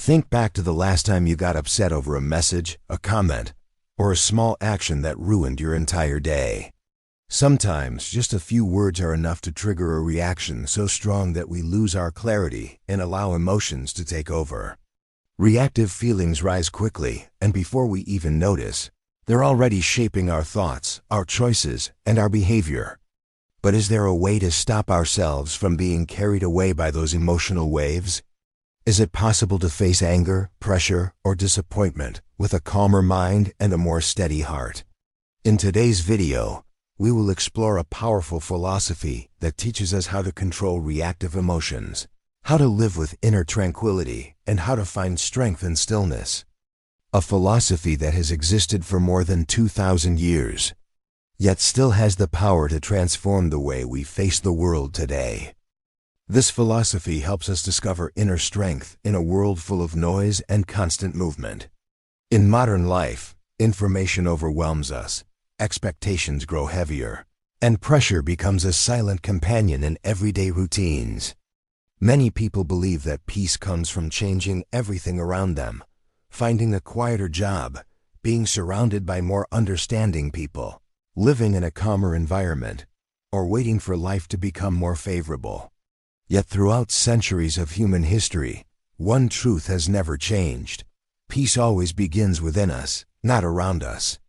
Think back to the last time you got upset over a message, a comment, or a small action that ruined your entire day. Sometimes just a few words are enough to trigger a reaction so strong that we lose our clarity and allow emotions to take over. Reactive feelings rise quickly, and before we even notice, they're already shaping our thoughts, our choices, and our behavior. But is there a way to stop ourselves from being carried away by those emotional waves? Is it possible to face anger, pressure, or disappointment with a calmer mind and a more steady heart? In today's video, we will explore a powerful philosophy that teaches us how to control reactive emotions, how to live with inner tranquility, and how to find strength in stillness. A philosophy that has existed for more than 2,000 years, yet still has the power to transform the way we face the world today. This philosophy helps us discover inner strength in a world full of noise and constant movement. In modern life, information overwhelms us, expectations grow heavier, and pressure becomes a silent companion in everyday routines. Many people believe that peace comes from changing everything around them, finding a quieter job, being surrounded by more understanding people, living in a calmer environment, or waiting for life to become more favorable. Yet throughout centuries of human history, one truth has never changed. Peace always begins within us, not around us.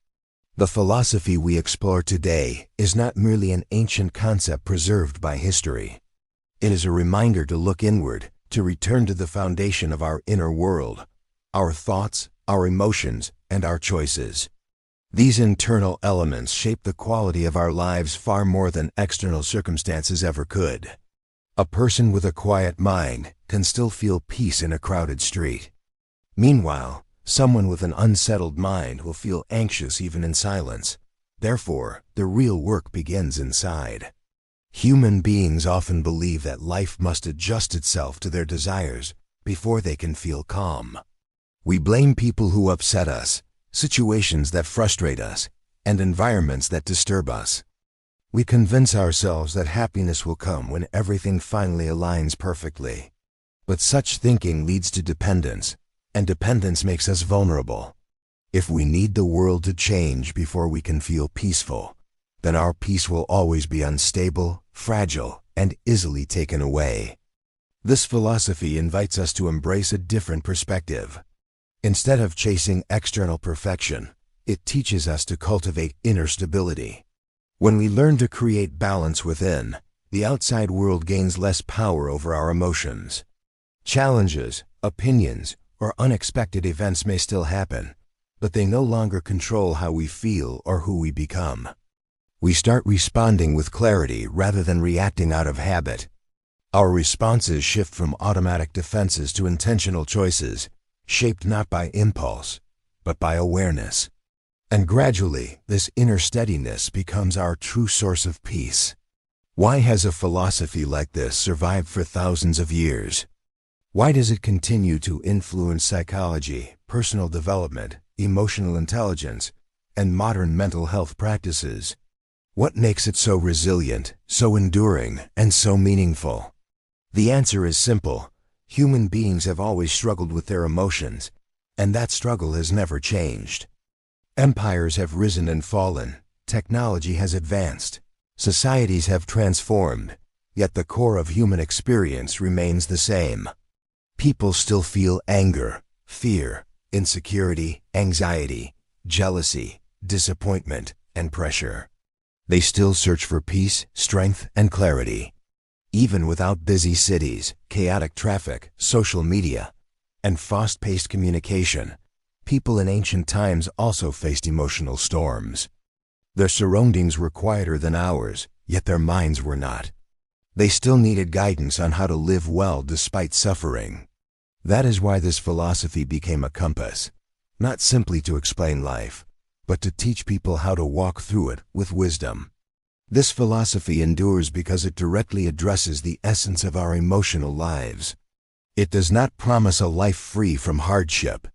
The philosophy we explore today is not merely an ancient concept preserved by history. It is a reminder to look inward, to return to the foundation of our inner world, our thoughts, our emotions, and our choices. These internal elements shape the quality of our lives far more than external circumstances ever could. A person with a quiet mind can still feel peace in a crowded street. Meanwhile, someone with an unsettled mind will feel anxious even in silence. Therefore, the real work begins inside. Human beings often believe that life must adjust itself to their desires before they can feel calm. We blame people who upset us, situations that frustrate us, and environments that disturb us. We convince ourselves that happiness will come when everything finally aligns perfectly. But such thinking leads to dependence, and dependence makes us vulnerable. If we need the world to change before we can feel peaceful, then our peace will always be unstable, fragile, and easily taken away. This philosophy invites us to embrace a different perspective. Instead of chasing external perfection, it teaches us to cultivate inner stability. When we learn to create balance within, the outside world gains less power over our emotions. Challenges, opinions, or unexpected events may still happen, but they no longer control how we feel or who we become. We start responding with clarity rather than reacting out of habit. Our responses shift from automatic defenses to intentional choices, shaped not by impulse, but by awareness. And gradually, this inner steadiness becomes our true source of peace. Why has a philosophy like this survived for thousands of years? Why does it continue to influence psychology, personal development, emotional intelligence, and modern mental health practices? What makes it so resilient, so enduring, and so meaningful? The answer is simple. Human beings have always struggled with their emotions, and that struggle has never changed. Empires have risen and fallen, technology has advanced, societies have transformed, yet the core of human experience remains the same. People still feel anger, fear, insecurity, anxiety, jealousy, disappointment, and pressure. They still search for peace, strength, and clarity. Even without busy cities, chaotic traffic, social media, and fast-paced communication, people in ancient times also faced emotional storms. Their surroundings were quieter than ours, yet their minds were not. They still needed guidance on how to live well despite suffering. That is why this philosophy became a compass, not simply to explain life, but to teach people how to walk through it with wisdom. This philosophy endures because it directly addresses the essence of our emotional lives. It does not promise a life free from hardship.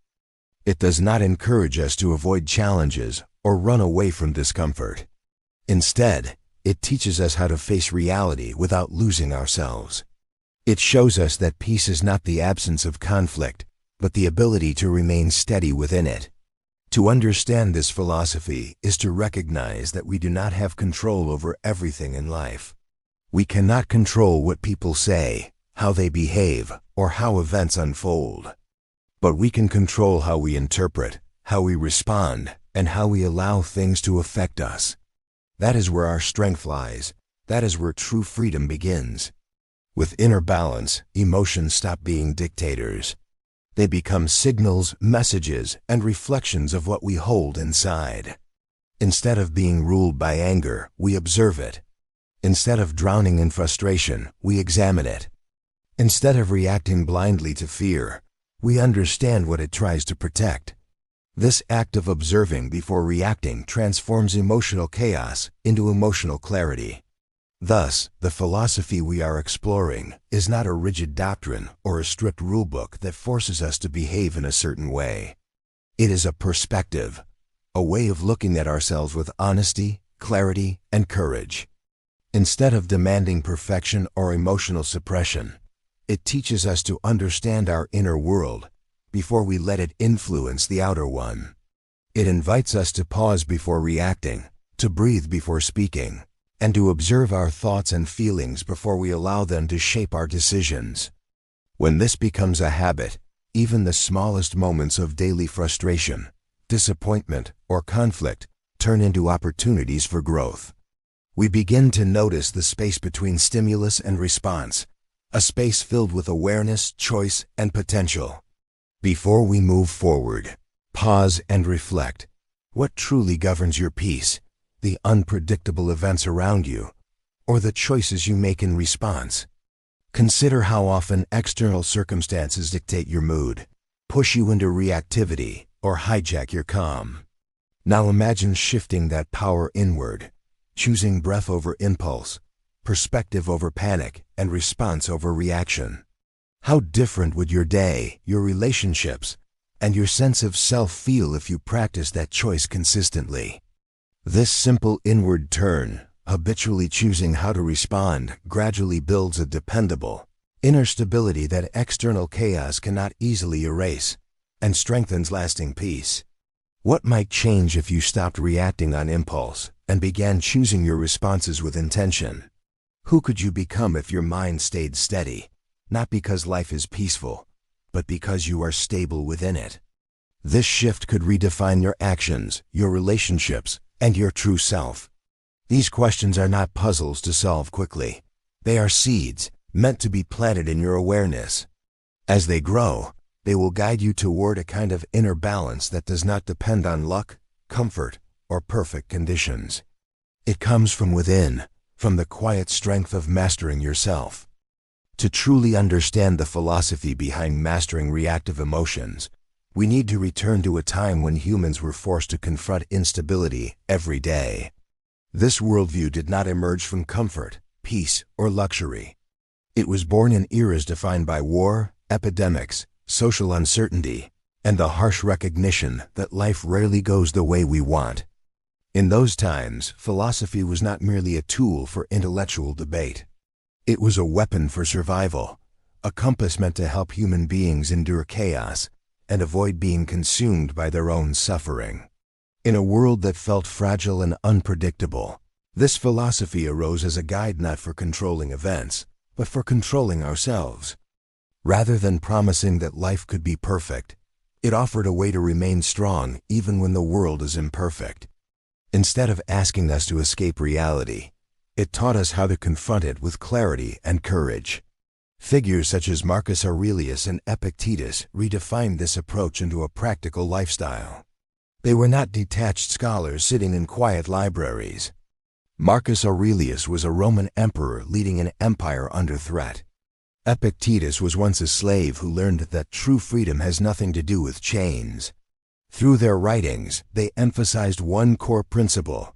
It does not encourage us to avoid challenges or run away from discomfort. Instead, it teaches us how to face reality without losing ourselves. It shows us that peace is not the absence of conflict, but the ability to remain steady within it. To understand this philosophy is to recognize that we do not have control over everything in life. We cannot control what people say, how they behave, or how events unfold. But we can control how we interpret, how we respond, and how we allow things to affect us. That is where our strength lies. That is where true freedom begins. With inner balance, emotions stop being dictators. They become signals, messages, and reflections of what we hold inside. Instead of being ruled by anger, we observe it. Instead of drowning in frustration, we examine it. Instead of reacting blindly to fear, we understand what it tries to protect. This act of observing before reacting transforms emotional chaos into emotional clarity. Thus, the philosophy we are exploring is not a rigid doctrine or a strict rulebook that forces us to behave in a certain way. It is a perspective, a way of looking at ourselves with honesty, clarity, and courage. Instead of demanding perfection or emotional suppression, it teaches us to understand our inner world before we let it influence the outer one. It invites us to pause before reacting, to breathe before speaking, and to observe our thoughts and feelings before we allow them to shape our decisions. When this becomes a habit, even the smallest moments of daily frustration, disappointment, or conflict turn into opportunities for growth. We begin to notice the space between stimulus and response, a space filled with awareness, choice, and potential. Before we move forward, pause and reflect. What truly governs your peace? The unpredictable events around you, or the choices you make in response? Consider how often external circumstances dictate your mood, push you into reactivity, or hijack your calm. Now imagine shifting that power inward, choosing breath over impulse, perspective over panic, and response over reaction. How different would your day, your relationships, and your sense of self feel if you practiced that choice consistently? This simple inward turn, habitually choosing how to respond, gradually builds a dependable, inner stability that external chaos cannot easily erase, and strengthens lasting peace. What might change if you stopped reacting on impulse and began choosing your responses with intention? Who could you become if your mind stayed steady, not because life is peaceful, but because you are stable within it? This shift could redefine your actions, your relationships, and your true self. These questions are not puzzles to solve quickly. They are seeds meant to be planted in your awareness. As they grow, they will guide you toward a kind of inner balance that does not depend on luck, comfort, or perfect conditions. It comes from within, from the quiet strength of mastering yourself. To truly understand the philosophy behind mastering reactive emotions, we need to return to a time when humans were forced to confront instability every day. This worldview did not emerge from comfort, peace, or luxury. It was born in eras defined by war, epidemics, social uncertainty, and the harsh recognition that life rarely goes the way we want. In those times, philosophy was not merely a tool for intellectual debate. It was a weapon for survival, a compass meant to help human beings endure chaos and avoid being consumed by their own suffering. In a world that felt fragile and unpredictable, this philosophy arose as a guide not for controlling events, but for controlling ourselves. Rather than promising that life could be perfect, it offered a way to remain strong even when the world is imperfect. Instead of asking us to escape reality, it taught us how to confront it with clarity and courage. Figures such as Marcus Aurelius and Epictetus redefined this approach into a practical lifestyle. They were not detached scholars sitting in quiet libraries. Marcus Aurelius was a Roman emperor leading an empire under threat. Epictetus was once a slave who learned that true freedom has nothing to do with chains. Through their writings, they emphasized one core principle: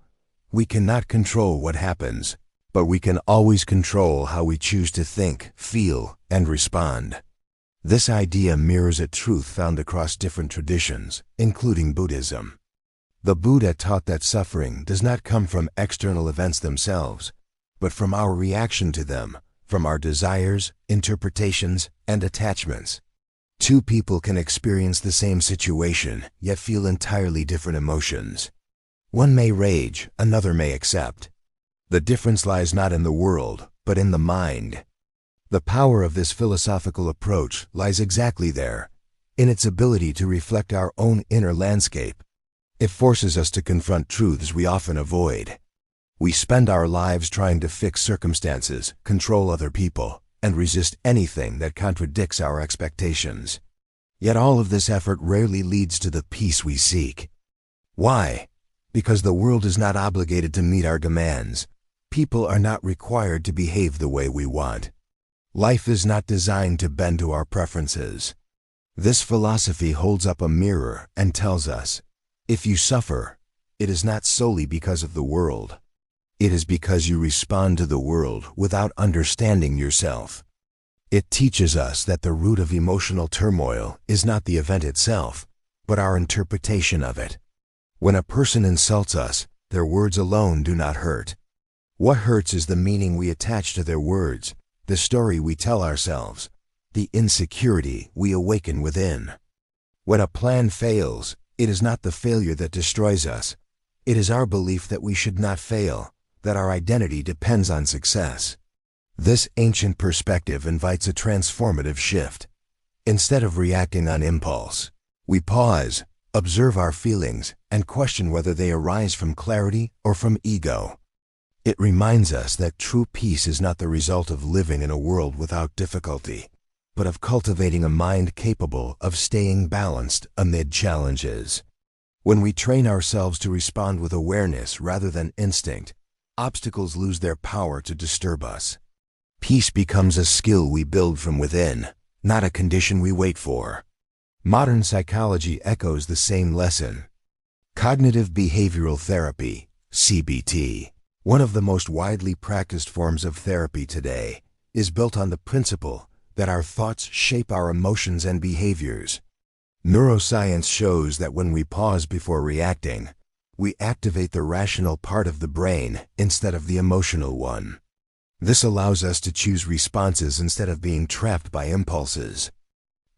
we cannot control what happens, but we can always control how we choose to think, feel, and respond. This idea mirrors a truth found across different traditions, including Buddhism. The Buddha taught that suffering does not come from external events themselves, but from our reaction to them, from our desires, interpretations, and attachments. Two people can experience the same situation, yet feel entirely different emotions. One may rage, another may accept. The difference lies not in the world, but in the mind. The power of this philosophical approach lies exactly there, in its ability to reflect our own inner landscape. It forces us to confront truths we often avoid. We spend our lives trying to fix circumstances, control other people, and resist anything that contradicts our expectations. Yet all of this effort rarely leads to the peace we seek. Why? Because the world is not obligated to meet our demands. People are not required to behave the way we want. Life is not designed to bend to our preferences. This philosophy holds up a mirror and tells us, if you suffer, it is not solely because of the world. It is because you respond to the world without understanding yourself. It teaches us that the root of emotional turmoil is not the event itself, but our interpretation of it. When a person insults us, their words alone do not hurt. What hurts is the meaning we attach to their words, the story we tell ourselves, the insecurity we awaken within. When a plan fails, it is not the failure that destroys us. It is our belief that we should not fail, that our identity depends on success. This ancient perspective invites a transformative shift. Instead of reacting on impulse, we pause, observe our feelings, and question whether they arise from clarity or from ego. It reminds us that true peace is not the result of living in a world without difficulty, but of cultivating a mind capable of staying balanced amid challenges. When we train ourselves to respond with awareness rather than instinct, obstacles lose their power to disturb us. Peace becomes a skill we build from within, not a condition we wait for. Modern psychology echoes the same lesson. Cognitive behavioral therapy, CBT, one of the most widely practiced forms of therapy today, is built on the principle that our thoughts shape our emotions and behaviors. Neuroscience shows that when we pause before reacting, we activate the rational part of the brain instead of the emotional one. This allows us to choose responses instead of being trapped by impulses.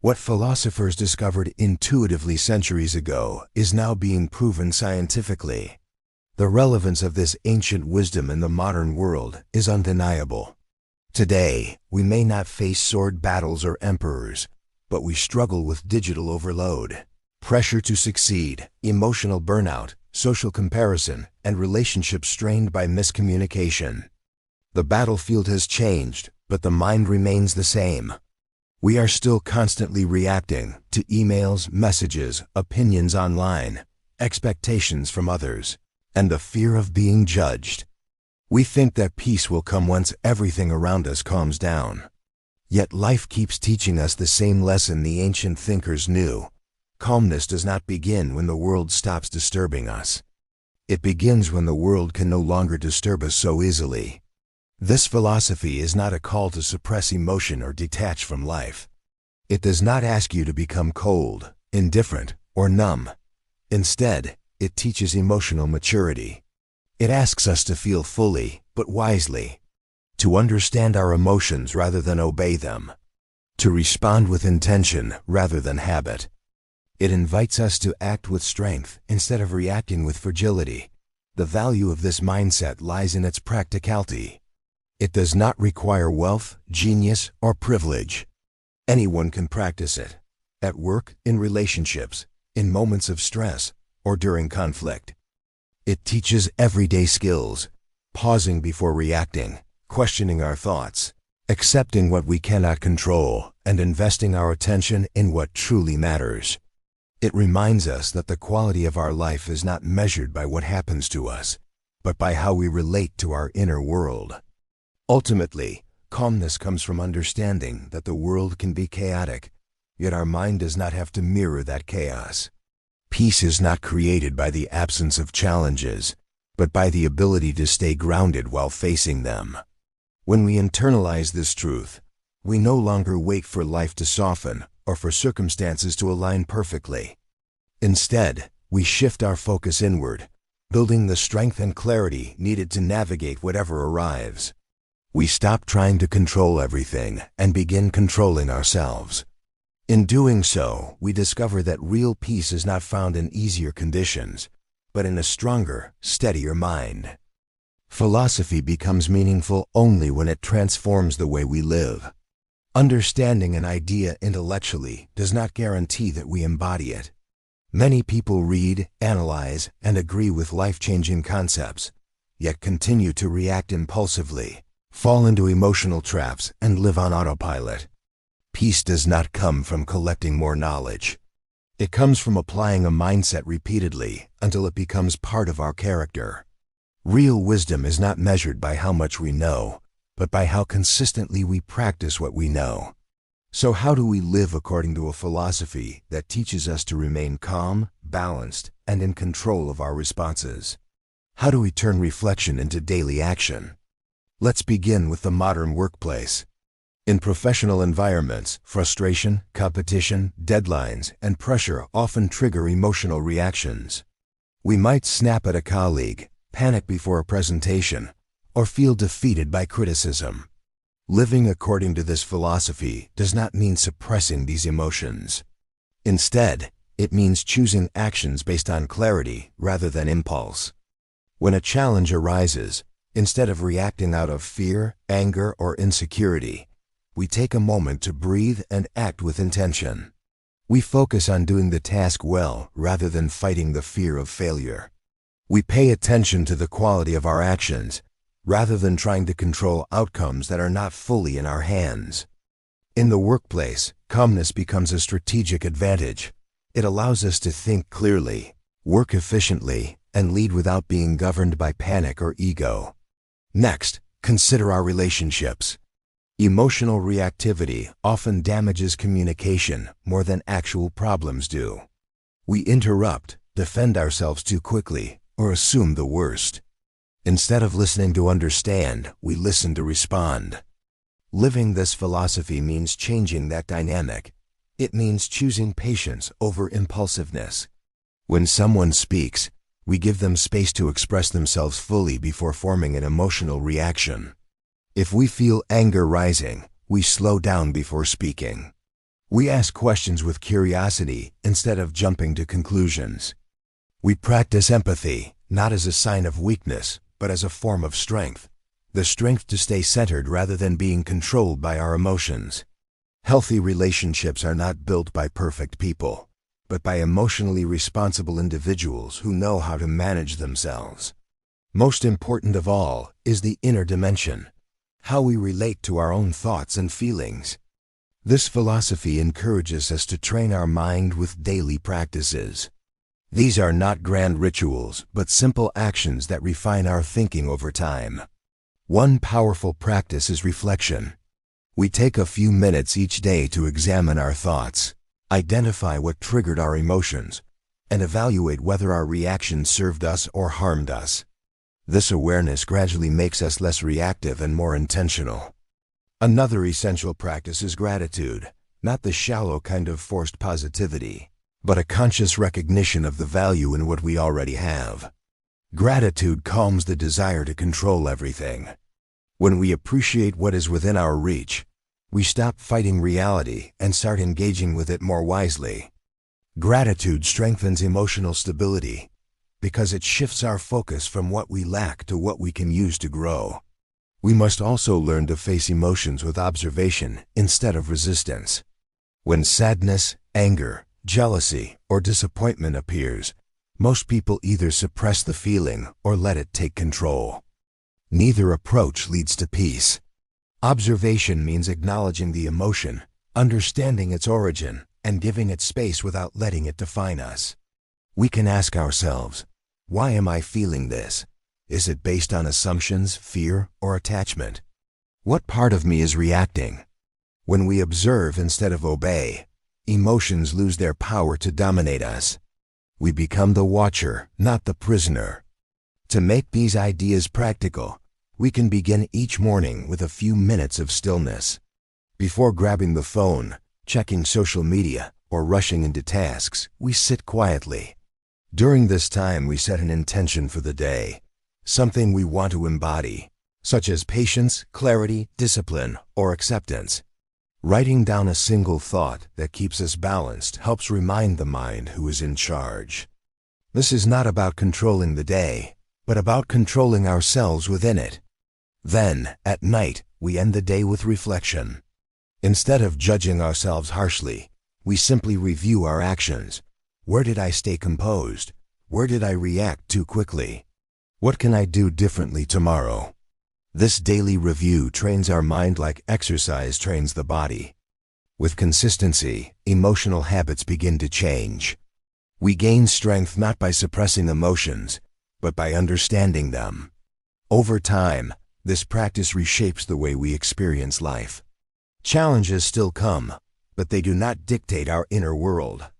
What philosophers discovered intuitively centuries ago is now being proven scientifically. The relevance of this ancient wisdom in the modern world is undeniable. Today, we may not face sword battles or emperors, but we struggle with digital overload, pressure to succeed, emotional burnout, social comparison, and relationships strained by miscommunication. The battlefield has changed, but the mind remains the same. We are still constantly reacting to emails, messages, opinions online, expectations from others, and the fear of being judged. We think that peace will come once everything around us calms down. Yet life keeps teaching us the same lesson the ancient thinkers knew. Calmness does not begin when the world stops disturbing us. It begins when the world can no longer disturb us so easily. This philosophy is not a call to suppress emotion or detach from life. It does not ask you to become cold, indifferent, or numb. Instead, it teaches emotional maturity. It asks us to feel fully, but wisely, to understand our emotions rather than obey them, to respond with intention rather than habit. It invites us to act with strength instead of reacting with fragility. The value of this mindset lies in its practicality. It does not require wealth, genius, or privilege. Anyone can practice it, at work, in relationships, in moments of stress, or during conflict. It teaches everyday skills, pausing before reacting, questioning our thoughts, accepting what we cannot control, and investing our attention in what truly matters. It reminds us that the quality of our life is not measured by what happens to us, but by how we relate to our inner world. Ultimately, calmness comes from understanding that the world can be chaotic, yet our mind does not have to mirror that chaos. Peace is not created by the absence of challenges, but by the ability to stay grounded while facing them. When we internalize this truth, we no longer wait for life to soften or for circumstances to align perfectly. Instead, we shift our focus inward, building the strength and clarity needed to navigate whatever arrives. We stop trying to control everything and begin controlling ourselves. In doing so, we discover that real peace is not found in easier conditions, but in a stronger, steadier mind. Philosophy becomes meaningful only when it transforms the way we live. Understanding an idea intellectually does not guarantee that we embody it. Many people read, analyze, and agree with life-changing concepts, yet continue to react impulsively, fall into emotional traps, and live on autopilot. Peace does not come from collecting more knowledge. It comes from applying a mindset repeatedly until it becomes part of our character. Real wisdom is not measured by how much we know, but by how consistently we practice what we know. So how do we live according to a philosophy that teaches us to remain calm, balanced, and in control of our responses? How do we turn reflection into daily action? Let's begin with the modern workplace. In professional environments, frustration, competition, deadlines, and pressure often trigger emotional reactions. We might snap at a colleague, panic before a presentation, or feel defeated by criticism. Living according to this philosophy does not mean suppressing these emotions. Instead, it means choosing actions based on clarity rather than impulse. When a challenge arises, instead of reacting out of fear, anger, or insecurity, we take a moment to breathe and act with intention. We focus on doing the task well rather than fighting the fear of failure. We pay attention to the quality of our actions rather than trying to control outcomes that are not fully in our hands. In the workplace, calmness becomes a strategic advantage. It allows us to think clearly, work efficiently, and lead without being governed by panic or ego. Next, consider our relationships. Emotional reactivity often damages communication more than actual problems do. We interrupt, defend ourselves too quickly, or assume the worst. Instead of listening to understand, we listen to respond. Living this philosophy means changing that dynamic. It means choosing patience over impulsiveness. When someone speaks, we give them space to express themselves fully before forming an emotional reaction. If we feel anger rising, we slow down before speaking. We ask questions with curiosity instead of jumping to conclusions. We practice empathy, not as a sign of weakness, but as a form of strength. The strength to stay centered rather than being controlled by our emotions. Healthy relationships are not built by perfect people, but by emotionally responsible individuals who know how to manage themselves. Most important of all is the inner dimension, how we relate to our own thoughts and feelings. This philosophy encourages us to train our mind with daily practices. These are not grand rituals, but simple actions that refine our thinking over time. One powerful practice is reflection. We take a few minutes each day to examine our thoughts, identify what triggered our emotions, and evaluate whether our reactions served us or harmed us. This awareness gradually makes us less reactive and more intentional. Another essential practice is gratitude, not the shallow kind of forced positivity, but a conscious recognition of the value in what we already have. Gratitude calms the desire to control everything. When we appreciate what is within our reach, we stop fighting reality and start engaging with it more wisely. Gratitude strengthens emotional stability because it shifts our focus from what we lack to what we can use to grow. We must also learn to face emotions with observation instead of resistance. When sadness, anger, jealousy, or disappointment appears, most people either suppress the feeling or let it take control. Neither approach leads to peace. Observation means acknowledging the emotion, understanding its origin, and giving it space without letting it define us. We can ask ourselves, why am I feeling this? Is it based on assumptions, fear, or attachment? What part of me is reacting? When we observe instead of obey, emotions lose their power to dominate us. We become the watcher, not the prisoner. To make these ideas practical, we can begin each morning with a few minutes of stillness. Before grabbing the phone, checking social media, or rushing into tasks, we sit quietly. During this time, we set an intention for the day, something we want to embody, such as patience, clarity, discipline, or acceptance. Writing down a single thought that keeps us balanced helps remind the mind who is in charge. This is not about controlling the day, but about controlling ourselves within it. Then, at night, we end the day with reflection. Instead of judging ourselves harshly, we simply review our actions. Where did I stay composed? Where did I react too quickly? What can I do differently tomorrow? This daily review trains our mind like exercise trains the body. With consistency, emotional habits begin to change. We gain strength not by suppressing emotions, but by understanding them. Over time, this practice reshapes the way we experience life. Challenges still come, but they do not dictate our inner world.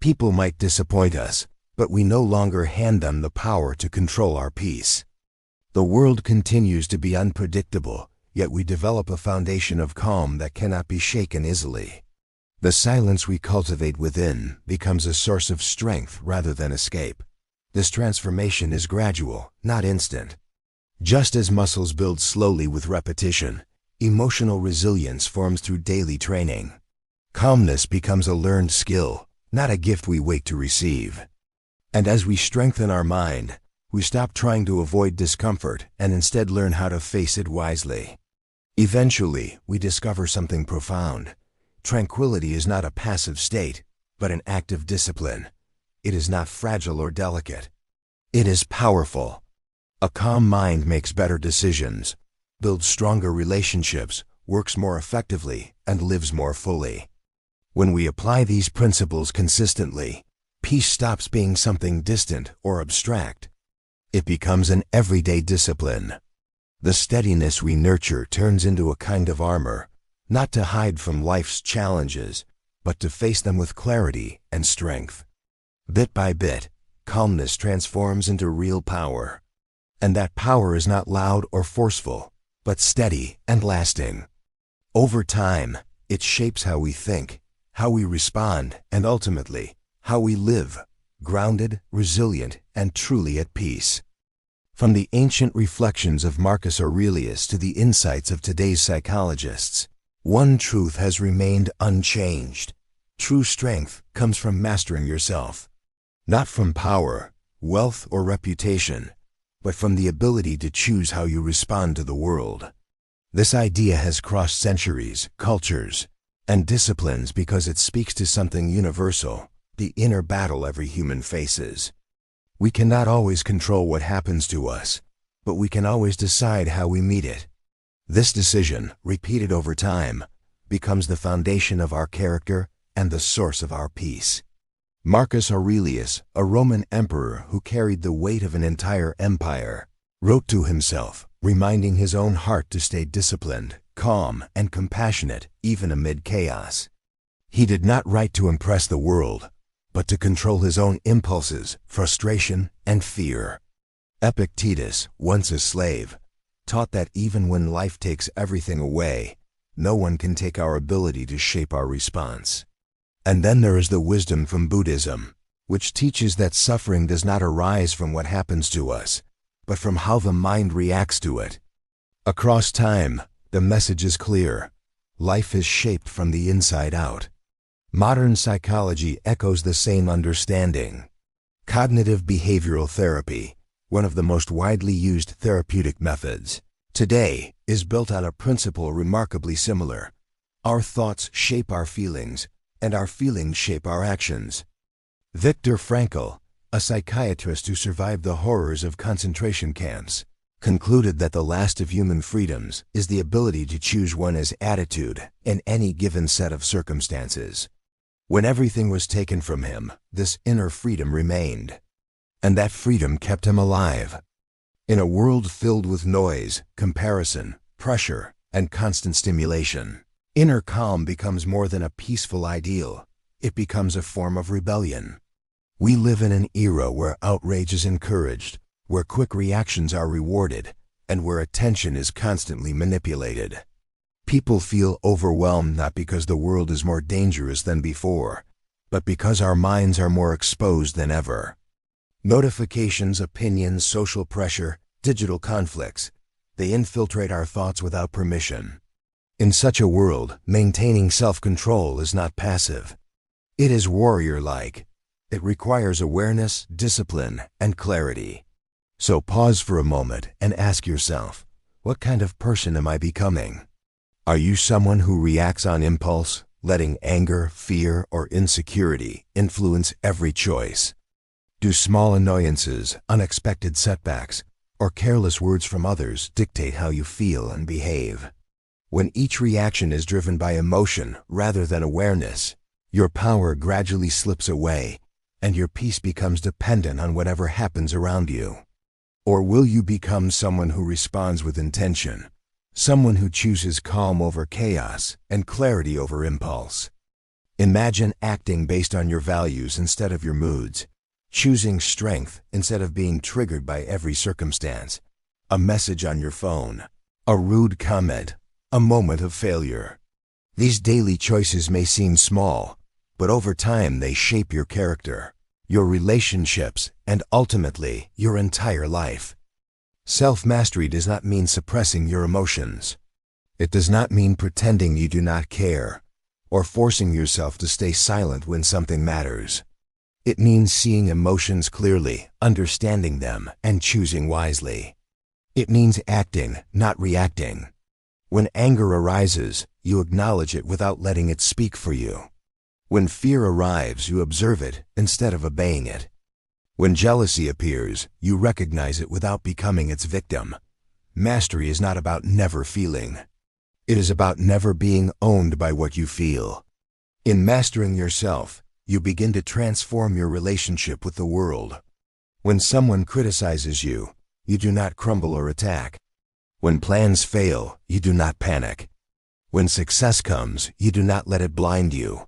People might disappoint us, but we no longer hand them the power to control our peace. The world continues to be unpredictable, yet we develop a foundation of calm that cannot be shaken easily. The silence we cultivate within becomes a source of strength rather than escape. This transformation is gradual, not instant. Just as muscles build slowly with repetition, emotional resilience forms through daily training. Calmness becomes a learned skill, not a gift we wait to receive. And as we strengthen our mind, we stop trying to avoid discomfort and instead learn how to face it wisely. Eventually, we discover something profound. Tranquility is not a passive state, but an active discipline. It is not fragile or delicate. It is powerful. A calm mind makes better decisions, builds stronger relationships, works more effectively, and lives more fully. When we apply these principles consistently, peace stops being something distant or abstract. It becomes an everyday discipline. The steadiness we nurture turns into a kind of armor, not to hide from life's challenges, but to face them with clarity and strength. Bit by bit, calmness transforms into real power. And that power is not loud or forceful, but steady and lasting. Over time, it shapes how we think, how we respond, and ultimately, how we live, grounded, resilient, and truly at peace. From the ancient reflections of Marcus Aurelius to the insights of today's psychologists, one truth has remained unchanged. True strength comes from mastering yourself. Not from power, wealth, or reputation, but from the ability to choose how you respond to the world. This idea has crossed centuries, cultures, and disciplines because it speaks to something universal, the inner battle every human faces. We cannot always control what happens to us, but we can always decide how we meet it. This decision, repeated over time, becomes the foundation of our character and the source of our peace. Marcus Aurelius, a Roman emperor who carried the weight of an entire empire, wrote to himself, reminding his own heart to stay disciplined, calm, and compassionate, even amid chaos. He did not write to impress the world, but to control his own impulses, frustration, and fear. Epictetus, once a slave, taught that even when life takes everything away, no one can take our ability to shape our response. And then there is the wisdom from Buddhism, which teaches that suffering does not arise from what happens to us, but from how the mind reacts to it. Across time, the message is clear. Life is shaped from the inside out. Modern psychology echoes the same understanding. Cognitive behavioral therapy, one of the most widely used therapeutic methods, today is built on a principle remarkably similar. Our thoughts shape our feelings, and our feelings shape our actions. Viktor Frankl, a psychiatrist who survived the horrors of concentration camps, concluded that the last of human freedoms is the ability to choose one's attitude in any given set of circumstances. When everything was taken from him, this inner freedom remained. And that freedom kept him alive. In a world filled with noise, comparison, pressure, and constant stimulation, inner calm becomes more than a peaceful ideal. It becomes a form of rebellion. We live in an era where outrage is encouraged, where quick reactions are rewarded, and where attention is constantly manipulated. People feel overwhelmed not because the world is more dangerous than before, but because our minds are more exposed than ever. Notifications, opinions, social pressure, digital conflicts, they infiltrate our thoughts without permission. In such a world, maintaining self-control is not passive. It is warrior-like. It requires awareness, discipline, and clarity. So pause for a moment and ask yourself, what kind of person am I becoming? Are you someone who reacts on impulse, letting anger, fear, or insecurity influence every choice? Do small annoyances, unexpected setbacks, or careless words from others dictate how you feel and behave? When each reaction is driven by emotion rather than awareness, your power gradually slips away and your peace becomes dependent on whatever happens around you. Or will you become someone who responds with intention, someone who chooses calm over chaos and clarity over impulse? Imagine acting based on your values instead of your moods, choosing strength instead of being triggered by every circumstance, a message on your phone, a rude comment, a moment of failure. These daily choices may seem small, but over time they shape your character, your relationships, and ultimately your entire life. Self-mastery does not mean suppressing your emotions. It does not mean pretending you do not care, or forcing yourself to stay silent when something matters. It means seeing emotions clearly, understanding them, and choosing wisely. It means acting, not reacting. When anger arises, you acknowledge it without letting it speak for you. When fear arrives, you observe it instead of obeying it. When jealousy appears, you recognize it without becoming its victim. Mastery is not about never feeling. It is about never being owned by what you feel. In mastering yourself, you begin to transform your relationship with the world. When someone criticizes you, you do not crumble or attack. When plans fail, you do not panic. When success comes, you do not let it blind you.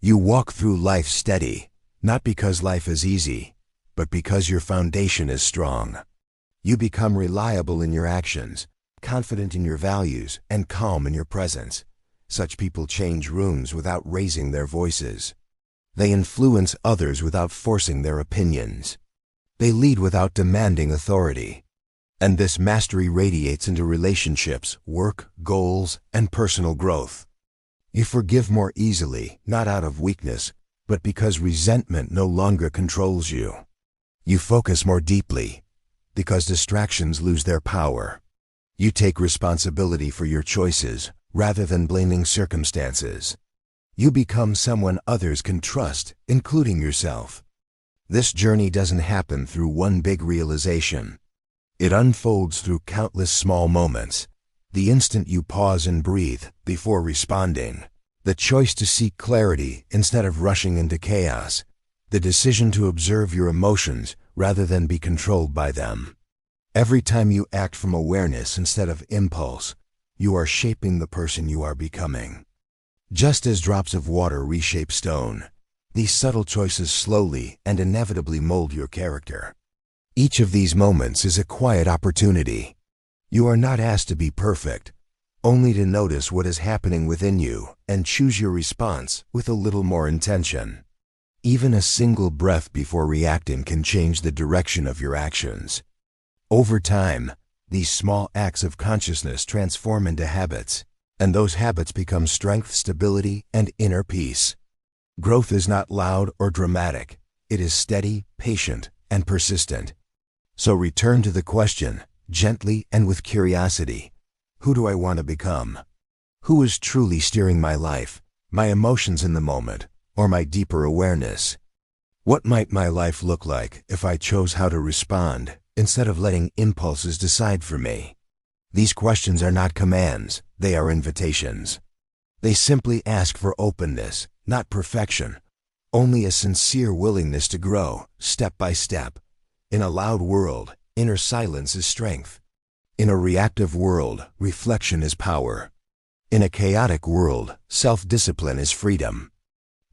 You walk through life steady, not because life is easy, but because your foundation is strong. You become reliable in your actions, confident in your values, and calm in your presence. Such people change rooms without raising their voices. They influence others without forcing their opinions. They lead without demanding authority. And this mastery radiates into relationships, work, goals, and personal growth. You forgive more easily, not out of weakness, but because resentment no longer controls you. You focus more deeply, because distractions lose their power. You take responsibility for your choices, rather than blaming circumstances. You become someone others can trust, including yourself. This journey doesn't happen through one big realization. It unfolds through countless small moments. The instant you pause and breathe before responding. The choice to seek clarity instead of rushing into chaos. The decision to observe your emotions rather than be controlled by them. Every time you act from awareness instead of impulse, you are shaping the person you are becoming. Just as drops of water reshape stone, these subtle choices slowly and inevitably mold your character. Each of these moments is a quiet opportunity. You are not asked to be perfect, only to notice what is happening within you and choose your response with a little more intention. Even a single breath before reacting can change the direction of your actions. Over time, these small acts of consciousness transform into habits, and those habits become strength, stability, and inner peace. Growth is not loud or dramatic. It is steady, patient, and persistent. So return to the question, gently and with curiosity. Who do I want to become? Who is truly steering my life, my emotions in the moment, or my deeper awareness? What might my life look like if I chose how to respond, instead of letting impulses decide for me? These questions are not commands, they are invitations. They simply ask for openness, not perfection, only a sincere willingness to grow, step by step. In a loud world, inner silence is strength. In a reactive world, reflection is power. In a chaotic world, self-discipline is freedom.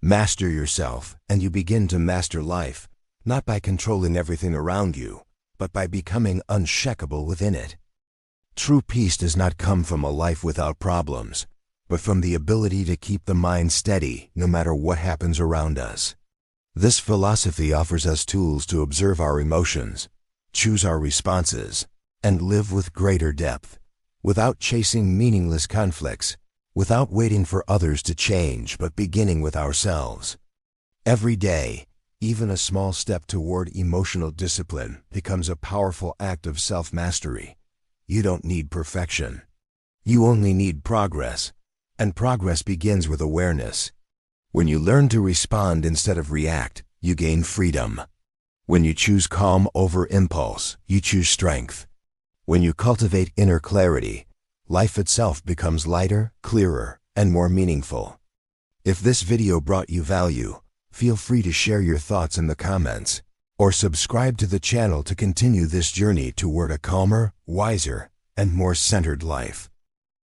Master yourself, and you begin to master life, not by controlling everything around you, but by becoming unshakable within it. True peace does not come from a life without problems, but from the ability to keep the mind steady no matter what happens around us. This philosophy offers us tools to observe our emotions, choose our responses, and live with greater depth, without chasing meaningless conflicts, without waiting for others to change but beginning with ourselves. Every day, even a small step toward emotional discipline becomes a powerful act of self-mastery. You don't need perfection. You only need progress, and progress begins with awareness. When you learn to respond instead of react, you gain freedom. When you choose calm over impulse, you choose strength. When you cultivate inner clarity, life itself becomes lighter, clearer, and more meaningful. If this video brought you value, feel free to share your thoughts in the comments, or subscribe to the channel to continue this journey toward a calmer, wiser, and more centered life.